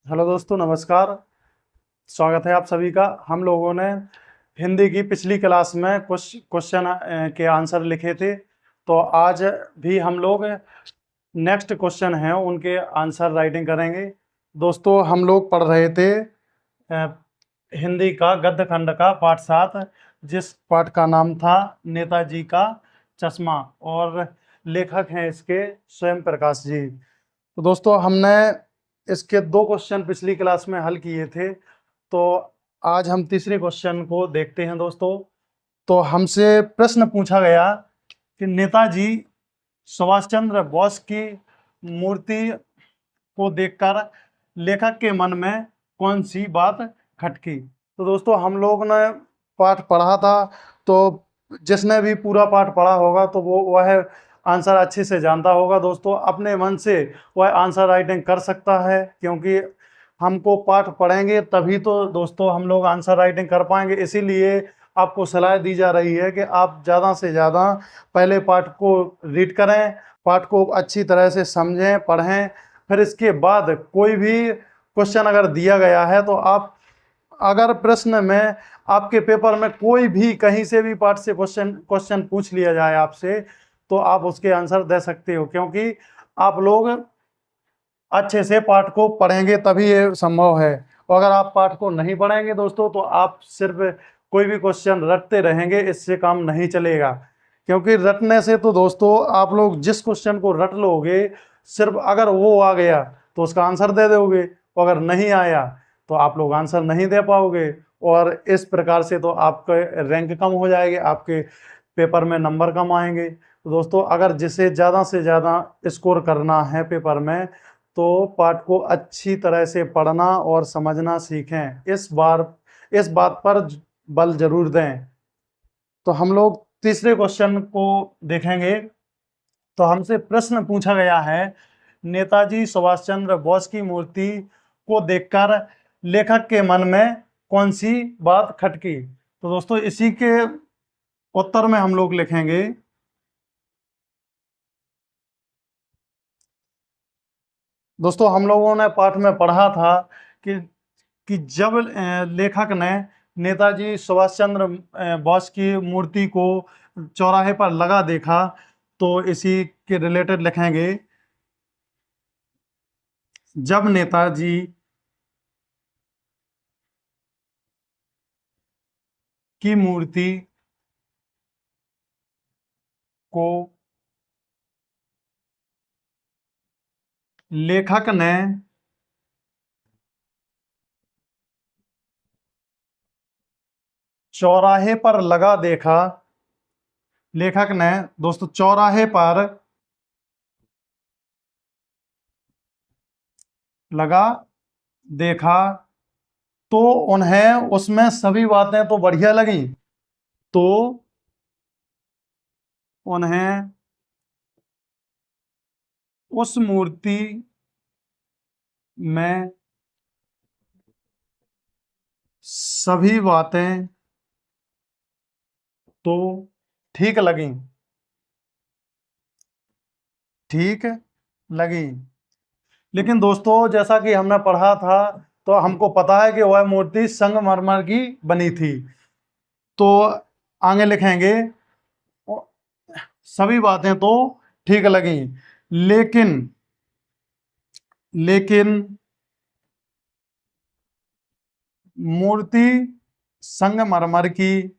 Hello दोस्तों, नमस्कार। स्वागत है आप सभी का। हम लोगों ने हिंदी की पिछली क्लास में कुछ क्वेश्चन के आंसर लिखे थे, तो आज भी हम लोग नेक्स्ट क्वेश्चन हैं उनके आंसर राइटिंग करेंगे। दोस्तों, हम लोग पढ़ रहे थे हिंदी का गद्य खंड का पाठ 7, जिस पाठ का नाम था नेताजी का चश्मा, और लेखक हैं इसके स्वयं प्रकाश जी। तो दोस्तों, हमने इसके 2 क्वेश्चन पिछली क्लास में हल किए थे, तो आज हम तीसरे क्वेश्चन को देखते हैं दोस्तों। तो हमसे प्रश्न पूछा गया कि नेताजी सुभाष चंद्र बोस की मूर्ति को देखकर लेखक के मन में कौन सी बात खटकी। तो दोस्तों, हम लोग ने पाठ पढ़ा था, तो जिसने भी पूरा पाठ पढ़ा होगा तो वो वह आंसर अच्छे से जानता होगा। दोस्तों, अपने मन से वह आंसर राइटिंग कर सकता है, क्योंकि हमको पाठ पढ़ेंगे तभी तो दोस्तों हम लोग आंसर राइटिंग कर पाएंगे। इसीलिए आपको सलाह दी जा रही है कि आप ज़्यादा से ज़्यादा पहले पाठ को रीड करें, पाठ को अच्छी तरह से समझें, पढ़ें। फिर इसके बाद कोई भी क्वेश्चन अगर दिया गया है तो आप, अगर प्रश्न में आपके पेपर में कोई भी कहीं से भी पार्ट से क्वेश्चन क्वेश्चन पूछ लिया जाए आपसे, तो आप उसके आंसर दे सकते हो, क्योंकि आप लोग अच्छे से पाठ को पढ़ेंगे तभी ये संभव है। और अगर आप पाठ को नहीं पढ़ेंगे दोस्तों, तो आप सिर्फ कोई भी क्वेश्चन रटते रहेंगे, इससे काम नहीं चलेगा। क्योंकि रटने से तो दोस्तों आप लोग जिस क्वेश्चन को रट लोगे, सिर्फ अगर वो आ गया तो उसका आंसर दे दोगे, और अगर नहीं आया तो आप लोग आंसर नहीं दे पाओगे, और इस प्रकार से तो आपके रैंक कम हो जाएगी, आपके पेपर में नंबर कम आएंगे। तो दोस्तों, अगर जिसे ज़्यादा से ज़्यादा स्कोर करना है पेपर में, तो पाठ को अच्छी तरह से पढ़ना और समझना सीखें। इस बात पर बल जरूर दें। तो हम लोग तीसरे क्वेश्चन को देखेंगे। तो हमसे प्रश्न पूछा गया है, नेताजी सुभाष चंद्र बोस की मूर्ति को देखकर लेखक के मन में कौन सी बात खटकी। तो दोस्तों, इसी के उत्तर में हम लोग लिखेंगे, दोस्तों हम लोगों ने पाठ में पढ़ा था कि जब लेखक ने नेताजी सुभाष चंद्र बोस की मूर्ति को चौराहे पर लगा देखा, तो इसी के रिलेटेड लिखेंगे, जब नेताजी की मूर्ति को लेखक ने चौराहे पर लगा देखा, लेखक ने दोस्तों चौराहे पर लगा देखा, तो उन्हें उसमें सभी बातें तो बढ़िया लगी, तो उन्हें उस मूर्ति में सभी बातें तो ठीक लगी, ठीक लगी। लेकिन दोस्तों, जैसा कि हमने पढ़ा था, तो हमको पता है कि वह मूर्ति संगमरमर की बनी थी। तो आगे लिखेंगे, सभी बातें तो ठीक लगी, लेकिन लेकिन मूर्ति संगमरमर की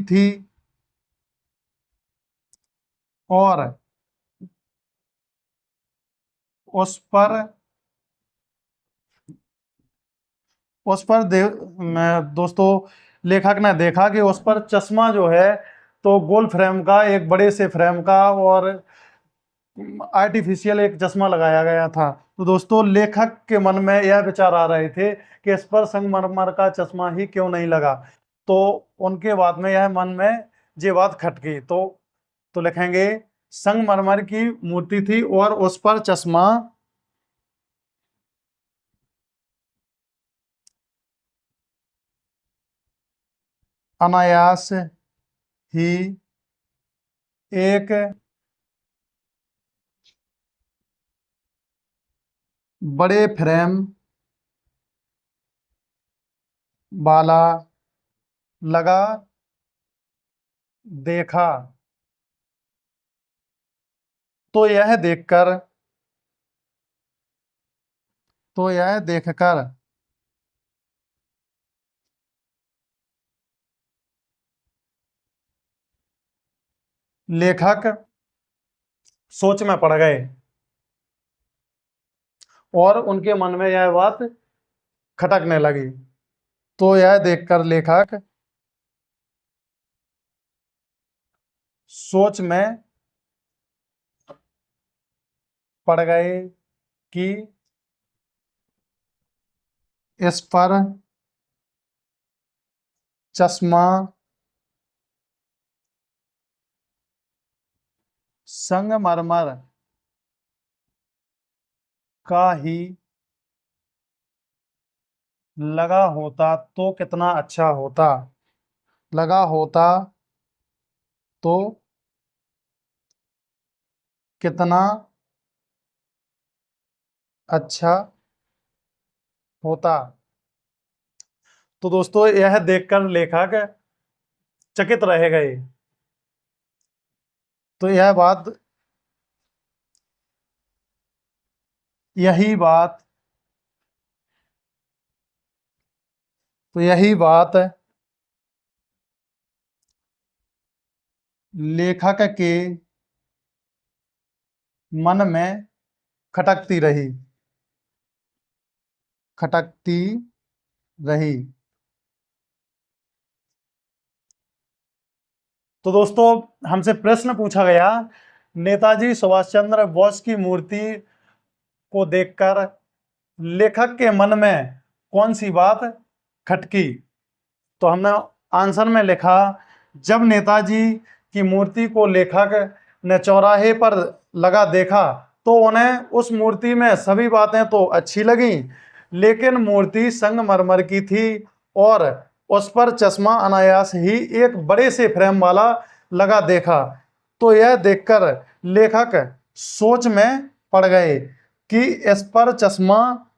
थी, और उस पर दोस्तों लेखक ने देखा कि उस पर चश्मा जो है, तो गोल फ्रेम का, एक बड़े से फ्रेम का, और आर्टिफिशियल एक चश्मा लगाया गया था। तो दोस्तों, लेखक के मन में यह विचार आ रहे थे कि इस पर संगमरमर का चश्मा ही क्यों नहीं लगा। तो उनके बाद में यह मन में ये बात खटकी, तो लिखेंगे, संगमरमर की मूर्ति थी और उस पर चश्मा अनायास ही एक बड़े फ्रेम वाला लगा देखा, तो यह देखकर तो यह देखकर लेखक सोच में पड़ गए और उनके मन में यह बात खटकने लगी। तो यह देखकर लेखक सोच में पड़ गए कि इस पर चश्मा संगमरमर का ही लगा होता तो कितना अच्छा होता। लगा होता तो कितना अच्छा होता। तो दोस्तों यह देखकर लेखक चकित रह गए। तो यही बात यही बात लेखक के मन में खटकती रही खटकती रही। तो दोस्तों हमसे प्रश्न पूछा गया, नेताजी सुभाष चंद्र बोस की मूर्ति को देखकर लेखक के मन में कौन सी बात खटकी। तो हमने आंसर में लिखा, जब नेताजी की मूर्ति को लेखक ने चौराहे पर लगा देखा तो उन्हें उस मूर्ति में सभी बातें तो अच्छी लगी, लेकिन मूर्ति संगमरमर की थी और उस पर चश्मा अनायास ही एक बड़े से फ्रेम वाला लगा देखा। तो यह देखकर लेखक सोच में पड़ गए कि इस पर चश्मा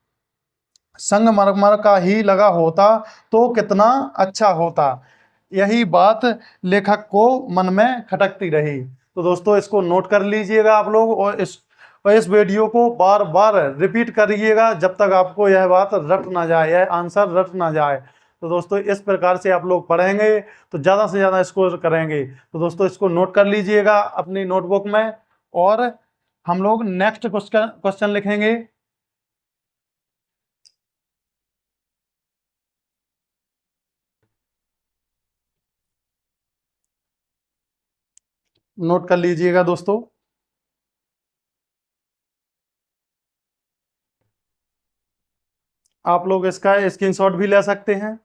संगमरमर का ही लगा होता तो कितना अच्छा होता। यही बात लेखक को मन में खटकती रही। तो दोस्तों इसको नोट कर लीजिएगा आप लोग और इस वीडियो को बार बार रिपीट करिएगा जब तक आपको यह बात रट ना जाए, यह आंसर रट ना जाए। तो दोस्तों इस प्रकार से आप लोग पढ़ेंगे तो ज़्यादा से ज़्यादा स्कोर करेंगे। तो दोस्तों इसको नोट कर लीजिएगा अपनी नोटबुक में और हम लोग नेक्स्ट क्वेश्चन लिखेंगे। नोट कर लीजिएगा दोस्तों। आप लोग इसका स्क्रीनशॉट भी ले सकते हैं।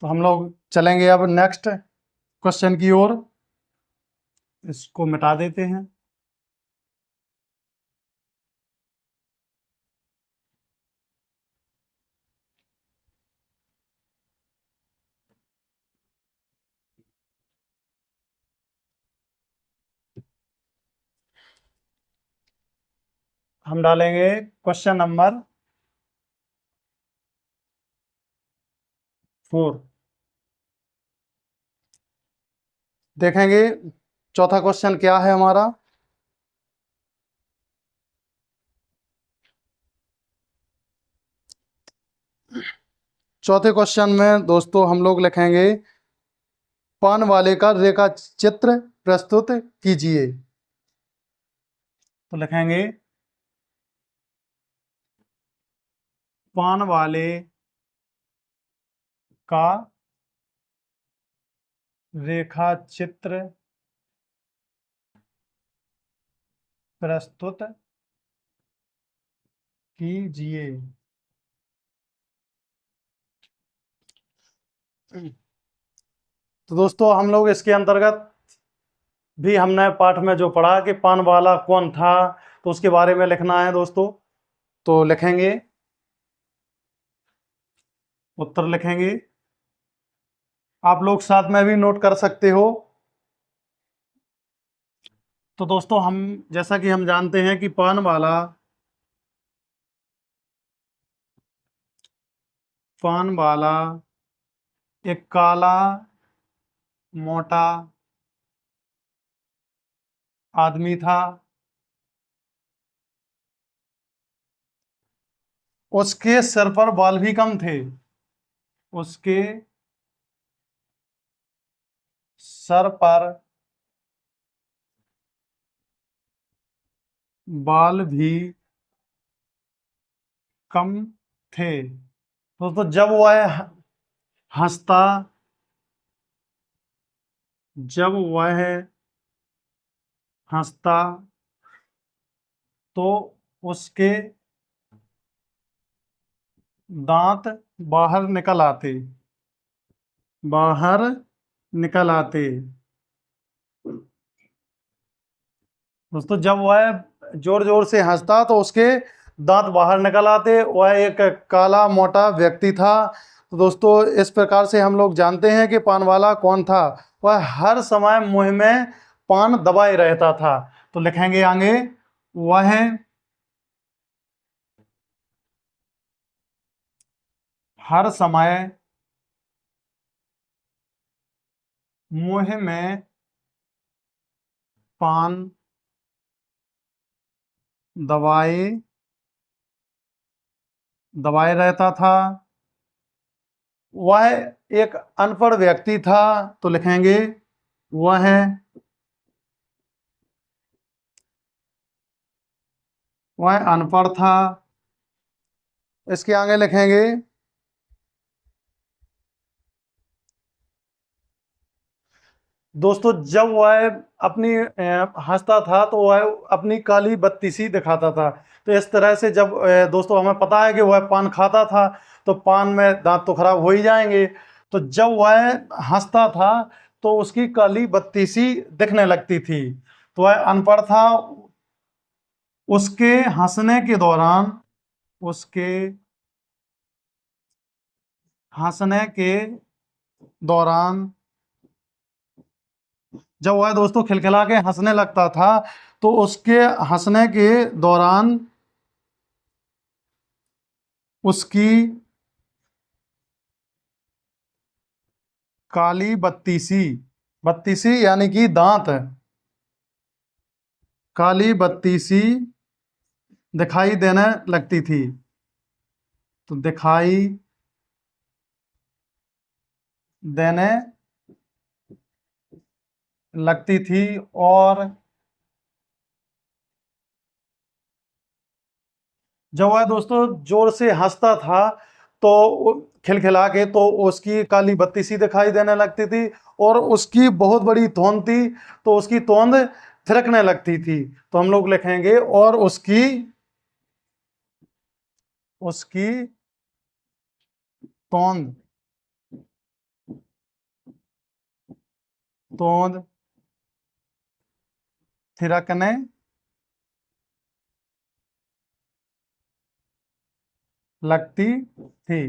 तो हम लोग चलेंगे अब नेक्स्ट क्वेश्चन की ओर। इसको मिटा देते हैं। हम डालेंगे क्वेश्चन नंबर 4। देखेंगे चौथा क्वेश्चन क्या है हमारा। चौथे क्वेश्चन में दोस्तों हम लोग लिखेंगे, पान वाले का रेखा चित्र प्रस्तुत कीजिए। तो लिखेंगे, पान वाले का रेखा चित्र प्रस्तुत कीजिए। तो दोस्तों हम लोग इसके अंतर्गत भी हमने पाठ में जो पढ़ा कि पान वाला कौन था, तो उसके बारे में लिखना है दोस्तों। तो लिखेंगे, उत्तर लिखेंगे, आप लोग साथ में भी नोट कर सकते हो। तो दोस्तों हम, जैसा कि हम जानते हैं कि पान वाला एक काला मोटा आदमी था। उसके सिर पर बाल भी कम थे। उसके सर पर बाल भी कम थे। दोस्तों जब वह हंसता, जब वह हंसता तो उसके दांत बाहर निकल आते, बाहर निकल आते। दोस्तों जब वह जोर जोर से हंसता तो उसके दांत बाहर निकल आते। वह एक काला मोटा व्यक्ति था। तो दोस्तों इस प्रकार से हम लोग जानते हैं कि पान वाला कौन था। वह हर समय मुंह में पान दबाए रहता था। तो लिखेंगे आगे, वह हर समय मुंह में पान दबाए दबाए रहता था। वह एक अनपढ़ व्यक्ति था। तो लिखेंगे, वह अनपढ़ था। इसके आगे लिखेंगे, दोस्तों जब वह अपनी हंसता था तो वह अपनी काली बत्ती सी दिखाता था। तो इस तरह से जब दोस्तों हमें पता है कि वह पान खाता था तो पान में दांत तो खराब हो ही जाएंगे। तो जब वह हंसता था तो उसकी काली बत्ती सी दिखने लगती थी। तो वह अनपढ़ था। उसके हंसने के दौरान, उसके हंसने के दौरान जब वह दोस्तों खिलखिला के हंसने लगता था तो उसके हंसने के दौरान उसकी काली बत्ती सी यानी कि दांत काली बत्ती सी दिखाई देने लगती थी। तो दिखाई देने लगती थी। और जब वह दोस्तों जोर से हंसता था तो खिलखिला के तो उसकी काली बत्ती सी दिखाई देने लगती थी। और उसकी बहुत बड़ी तोंद थी तो उसकी तोंद थिरकने लगती थी। तो हम लोग लिखेंगे, और उसकी उसकी तोंद तोंद थिरकने लगती थी।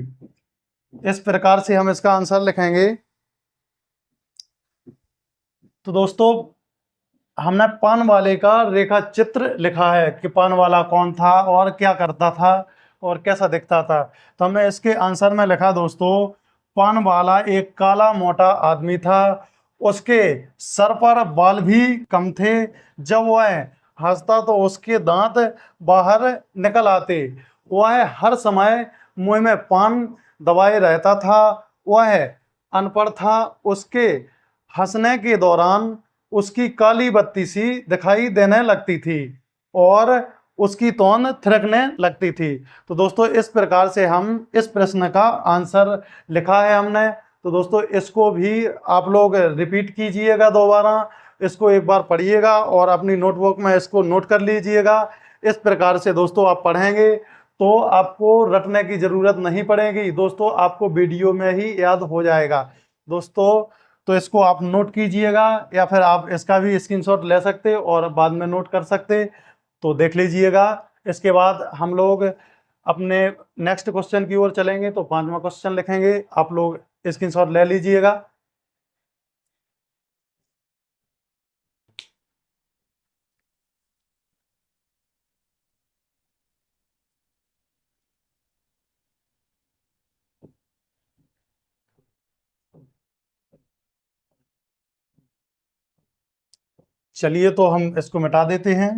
इस प्रकार से हम इसका आंसर लिखेंगे। तो दोस्तों हमने पान वाले का रेखा चित्र लिखा है कि पान वाला कौन था और क्या करता था और कैसा दिखता था। तो हमने इसके आंसर में लिखा दोस्तों, पान वाला एक काला मोटा आदमी था। उसके सर पर बाल भी कम थे। जब वह हंसता तो उसके दांत बाहर निकल आते। वह हर समय मुंह में पान दबाए रहता था। वह अनपढ़ था। उसके हंसने के दौरान उसकी काली बत्ती सी दिखाई देने लगती थी और उसकी तोंद थिरकने लगती थी। तो दोस्तों इस प्रकार से हम इस प्रश्न का आंसर लिखा है हमने। तो दोस्तों इसको भी आप लोग रिपीट कीजिएगा, दोबारा इसको एक बार पढ़िएगा और अपनी नोटबुक में इसको नोट कर लीजिएगा। इस प्रकार से दोस्तों आप पढ़ेंगे तो आपको रटने की ज़रूरत नहीं पड़ेगी दोस्तों, आपको वीडियो में ही याद हो जाएगा। दोस्तों तो इसको आप नोट कीजिएगा, या फिर आप इसका भी स्क्रीनशॉट ले सकते और बाद में नोट कर सकते, तो देख लीजिएगा। इसके बाद हम लोग अपने नेक्स्ट क्वेश्चन की ओर चलेंगे। तो 5वां क्वेश्चन लिखेंगे, आप लोग स्क्रीनशॉट ले लीजिएगा। चलिए तो हम इसको मिटा देते हैं।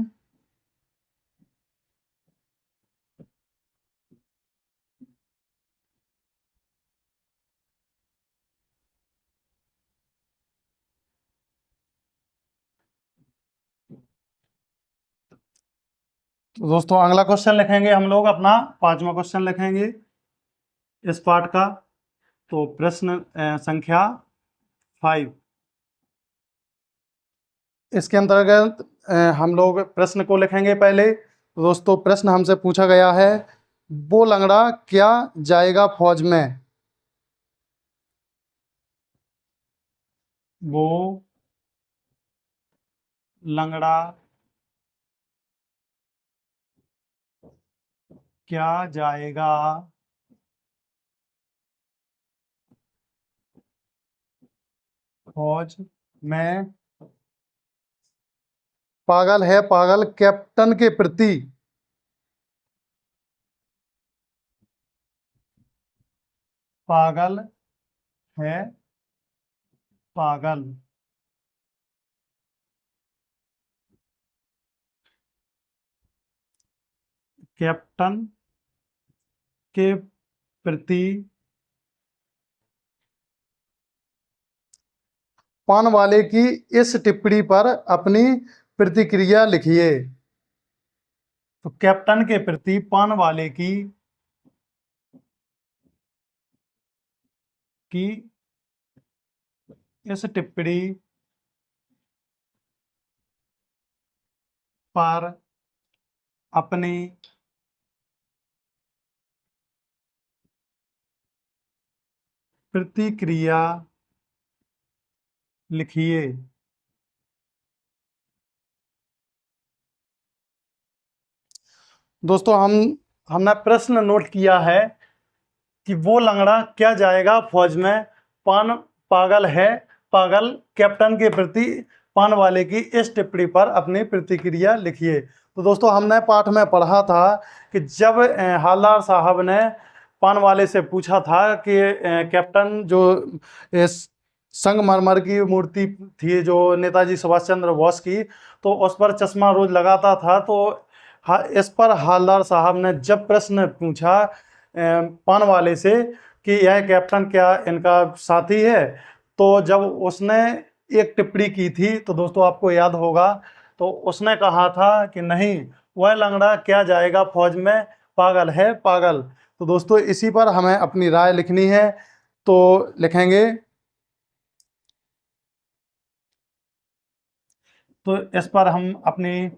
तो दोस्तों अगला क्वेश्चन लिखेंगे हम लोग, अपना 5वां क्वेश्चन लिखेंगे इस पार्ट का। तो प्रश्न संख्या 5, इसके अंतर्गत हम लोग प्रश्न को लिखेंगे पहले। तो दोस्तों प्रश्न हमसे पूछा गया है, वो लंगड़ा क्या जाएगा फौज में? वो लंगड़ा क्या जाएगा फौज में? पागल है पागल कैप्टन के प्रति, पागल है पागल कैप्टन के प्रति पान वाले की इस टिप्पणी पर अपनी प्रतिक्रिया लिखिए। तो कैप्टन के प्रति पान वाले की इस टिप्पणी पर अपनी प्रतिक्रिया लिखिए। दोस्तों हमने प्रश्न नोट किया है कि वो लंगड़ा क्या जाएगा फौज में, पान पागल है पागल कैप्टन के प्रति पान वाले की इस टिप्पणी पर अपनी प्रतिक्रिया लिखिए। तो दोस्तों हमने पाठ में पढ़ा था कि जब हालदार साहब ने पान वाले से पूछा था कि कैप्टन जो इस संगमरमर की मूर्ति थी जो नेताजी सुभाष चंद्र बोस की, तो उस पर चश्मा रोज लगाता था। तो इस पर हालदार साहब ने जब प्रश्न पूछा पान वाले से कि यह कैप्टन क्या इनका साथी है, तो जब उसने एक टिप्पणी की थी, तो दोस्तों आपको याद होगा, तो उसने कहा था कि नहीं, वह लंगड़ा क्या जाएगा फौज में, पागल है पागल। तो दोस्तों इसी पर हमें अपनी राय लिखनी है, तो लिखेंगे। तो इस पर हम अपनी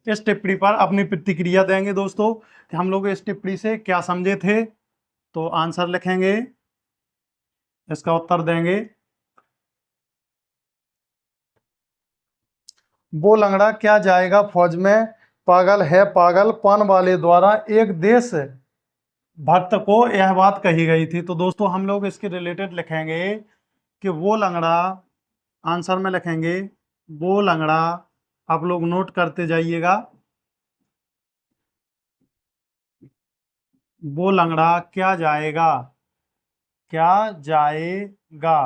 इस टिप्पणी पर अपनी प्रतिक्रिया देंगे दोस्तों कि हम लोग इस टिप्पणी से क्या समझे थे। तो आंसर लिखेंगे, इसका उत्तर देंगे। वो लंगड़ा क्या जाएगा फौज में, पागल है पागल पान वाले द्वारा एक देश भक्त को यह बात कही गई थी। तो दोस्तों हम लोग इसके रिलेटेड लिखेंगे कि वो लंगड़ा, आंसर में लिखेंगे वो लंगड़ा, आप लोग नोट करते जाइएगा। वो लंगड़ा क्या जाएगा, क्या जाएगा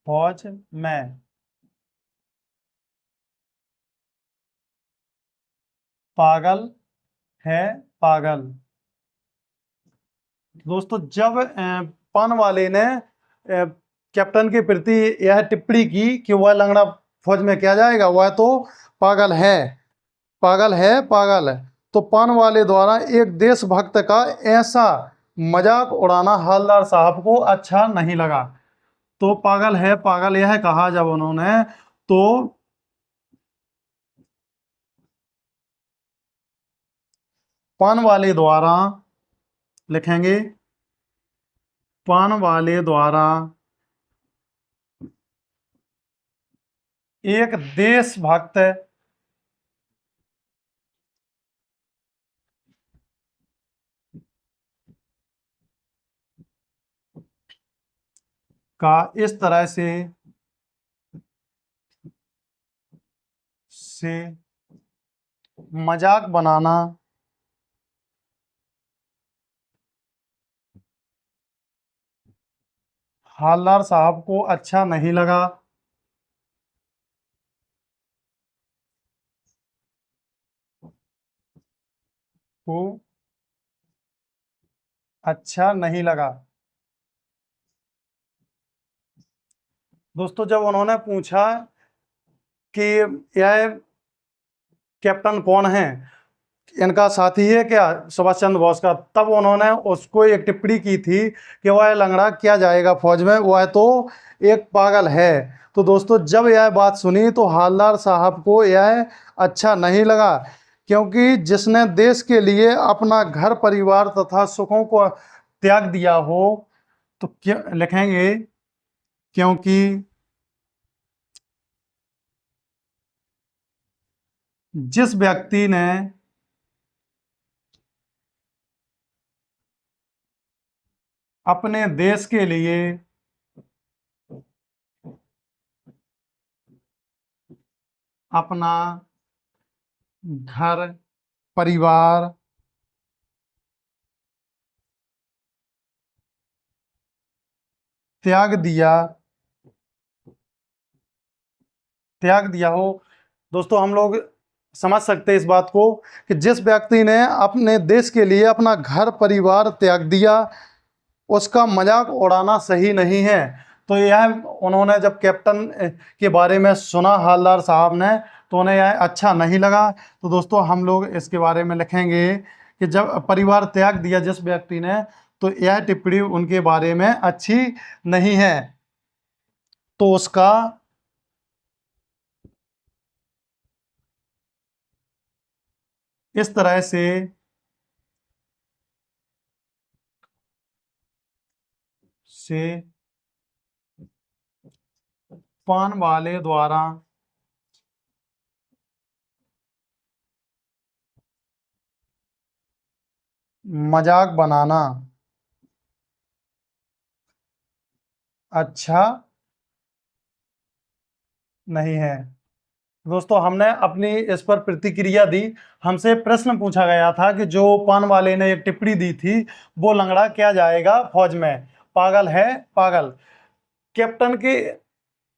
फौज में, पागल है पागल। दोस्तों जब पान वाले ने कैप्टन के प्रति यह टिप्पणी की कि वह लंगड़ा फौज में क्या जाएगा, वह तो पागल है, पागल है पागल, तो पान वाले द्वारा एक देशभक्त का ऐसा मजाक उड़ाना हालदार साहब को अच्छा नहीं लगा। तो पागल है पागल यह कहा जब उन्होंने, तो पान वाले द्वारा लिखेंगे पान वाले द्वारा एक देशभक्त का इस तरह से मजाक बनाना हालदार साहब को अच्छा नहीं लगा। को अच्छा नहीं लगा। दोस्तों, जब उन्होंने पूछा कि यह कैप्टन कौन है, इनका साथी है क्या सुभाष चंद्र बोस का, तब उन्होंने उसको एक टिप्पणी की थी कि वह लंगड़ा क्या जाएगा फौज में, वह तो एक पागल है। तो दोस्तों, जब यह बात सुनी तो हालदार साहब को यह अच्छा नहीं लगा, क्योंकि जिसने देश के लिए अपना घर परिवार तथा सुखों को त्याग दिया हो, तो क्या लिखेंगे, क्योंकि जिस व्यक्ति ने अपने देश के लिए अपना घर परिवार त्याग दिया हो। दोस्तों, हम लोग समझ सकते हैं इस बात को कि जिस व्यक्ति ने अपने देश के लिए अपना घर परिवार त्याग दिया, उसका मजाक उड़ाना सही नहीं है। तो यह उन्होंने जब कैप्टन के बारे में सुना हालदार साहब ने, तो उन्हें यह अच्छा नहीं लगा। तो दोस्तों, हम लोग इसके बारे में लिखेंगे कि जब परिवार त्याग दिया जिस व्यक्ति ने, तो यह टिप्पणी उनके बारे में अच्छी नहीं है। तो उसका इस तरह से पान वाले द्वारा मजाक बनाना अच्छा नहीं है। दोस्तों, हमने अपनी इस पर प्रतिक्रिया दी। हमसे प्रश्न पूछा गया था कि जो पान वाले ने एक टिप्पणी दी थी, वो लंगड़ा क्या जाएगा फौज में, पागल है पागल। कैप्टन के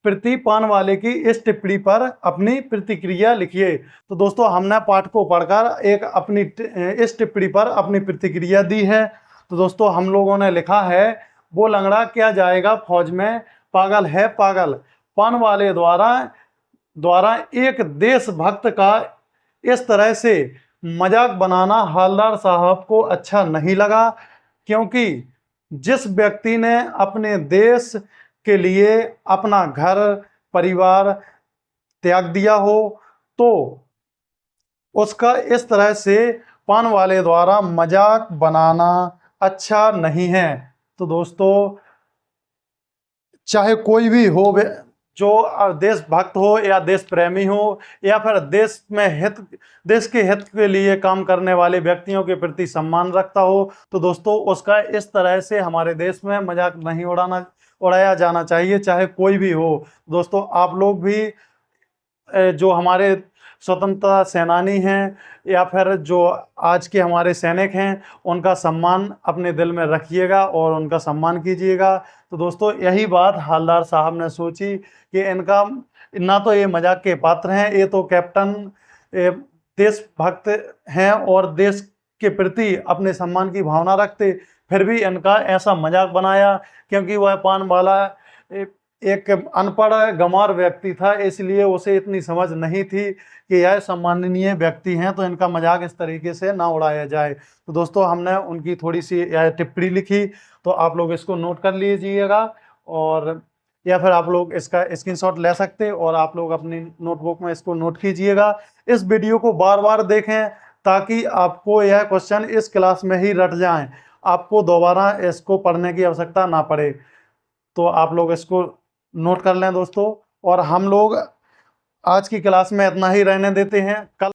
प्रति पान वाले की इस टिप्पणी पर अपनी प्रतिक्रिया लिखिए। तो दोस्तों, हमने पाठ को पढ़कर एक अपनी इस टिप्पणी पर अपनी प्रतिक्रिया दी है। तो दोस्तों, हम लोगों ने लिखा है, वो लंगड़ा क्या जाएगा फौज में, पागल है पागल। पान वाले द्वारा एक देशभक्त का इस तरह से मजाक बनाना हालदार साहब को अच्छा नहीं लगा, क्योंकि जिस व्यक्ति ने अपने देश के लिए अपना घर परिवार त्याग दिया हो, तो उसका इस तरह से पान वाले द्वारा मजाक बनाना अच्छा नहीं है। तो दोस्तों, चाहे कोई भी हो, जो देशभक्त हो या देश प्रेमी हो, या फिर देश के हित के लिए काम करने वाले व्यक्तियों के प्रति सम्मान रखता हो, तो दोस्तों उसका इस तरह से हमारे देश में मजाक नहीं उड़ाया जाना चाहिए, चाहे कोई भी हो। दोस्तों, आप लोग भी जो हमारे स्वतंत्रता सेनानी हैं या फिर जो आज के हमारे सैनिक हैं, उनका सम्मान अपने दिल में रखिएगा और उनका सम्मान कीजिएगा। तो दोस्तों, यही बात हालदार साहब ने सोची कि इनका ना तो ये मजाक के पात्र हैं, ये तो कैप्टन देशभक्त हैं और देश के प्रति अपने सम्मान की भावना रखते, फिर भी इनका ऐसा मजाक बनाया, क्योंकि वह पान वाला एक अनपढ़ गंवार व्यक्ति था, इसलिए उसे इतनी समझ नहीं थी कि यह सम्माननीय व्यक्ति हैं, तो इनका मजाक इस तरीके से ना उड़ाया जाए। तो दोस्तों, हमने उनकी थोड़ी सी यह टिप्पणी लिखी, तो आप लोग इसको नोट कर लीजिएगा, और या फिर आप लोग इसका स्क्रीनशॉट ले सकते और आप लोग अपनी नोटबुक में इसको नोट कीजिएगा। इस वीडियो को बार बार देखें ताकि आपको यह क्वेश्चन इस क्लास में ही रट जाएं। आपको दोबारा इसको पढ़ने की आवश्यकता ना पड़े। तो आप लोग इसको नोट कर लें दोस्तों। और हम लोग आज की क्लास में इतना ही रहने देते हैं। कल